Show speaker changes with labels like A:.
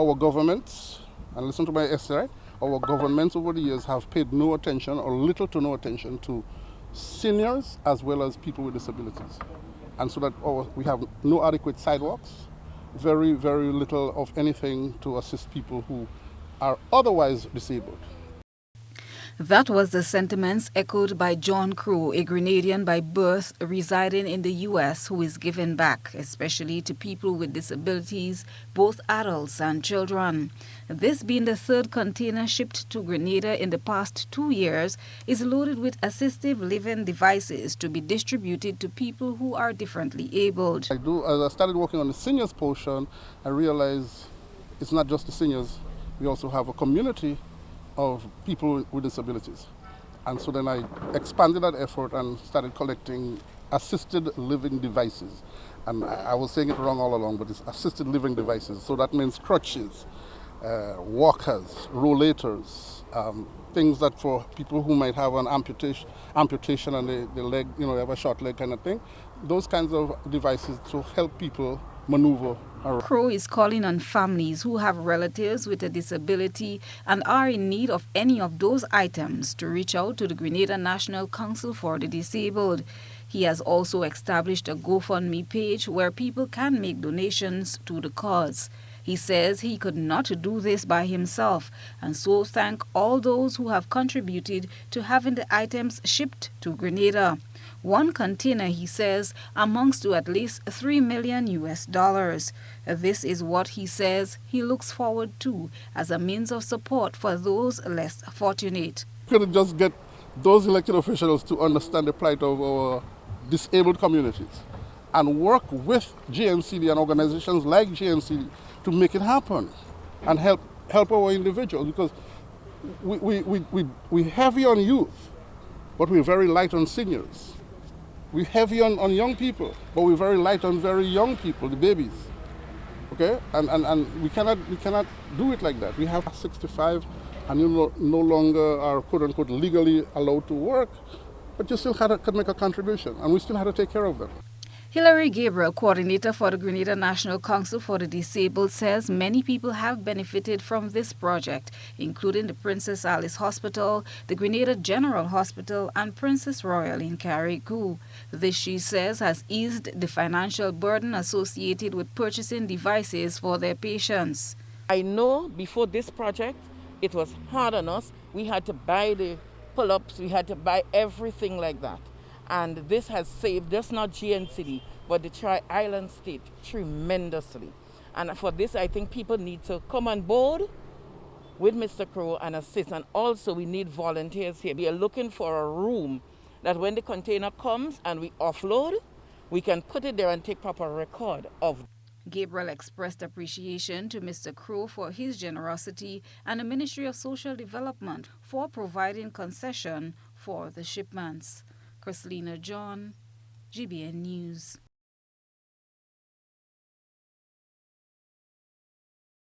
A: our governments, and listen to my essay, right? Our governments over the years have paid no attention or little to no attention to seniors as well as people with disabilities. And so that we have no adequate sidewalks, very, very little of anything to assist people who are otherwise disabled.
B: That was the sentiments echoed by John Crow, a Grenadian by birth residing in the U.S. who is giving back, especially to people with disabilities, both adults and children. This being the third container shipped to Grenada in the past 2 years, is loaded with assistive living devices to be distributed to people who are differently abled.
A: As I started working on the seniors portion, I realized it's not just the seniors, we also have a community of people with disabilities. And so then I expanded that effort and started collecting assisted living devices. And I was saying it wrong all along, but it's assisted living devices. So that means crutches, walkers, rollators, things that for people who might have an amputation and the leg, they have a short leg kind of thing. Those kinds of devices to help people maneuver around.
B: Crow is calling on families who have relatives with a disability and are in need of any of those items to reach out to the Grenada National Council for the Disabled. He has also established a GoFundMe page where people can make donations to the cause. He says he could not do this by himself, and so thank all those who have contributed to having the items shipped to Grenada. One container, he says, amounts to at least $3 million US. This is what he says he looks forward to as a means of support for those less fortunate.
A: We could just get those elected officials to understand the plight of our disabled communities and work with GNCD and organizations like GNCD to make it happen and help our individuals, because we heavy on youth, but we're very light on seniors. We're heavy on young people, but we're very light on very young people, the babies. Okay, and we cannot do it like that. We have 65, and you no longer are quote unquote legally allowed to work, but you still could make a contribution, and we still have to take care of them.
B: Hilary Gabriel, coordinator for the Grenada National Council for the Disabled, says many people have benefited from this project, including the Princess Alice Hospital, the Grenada General Hospital, and Princess Royal in Carriacou. This, she says, has eased the financial burden associated with purchasing devices for their patients.
C: I know before this project, it was hard on us. We had to buy the pull-ups, we had to buy everything like that. And this has saved just not GNCD, but the Tri-Island State tremendously. And for this, I think people need to come on board with Mr. Crow and assist. And also, we need volunteers here. We are looking for a room that when the container comes and we offload, we can put it there and take proper record of.
B: Gabriel expressed appreciation to Mr. Crow for his generosity and the Ministry of Social Development for providing concession for the shipments. Chrislina John, GBN News.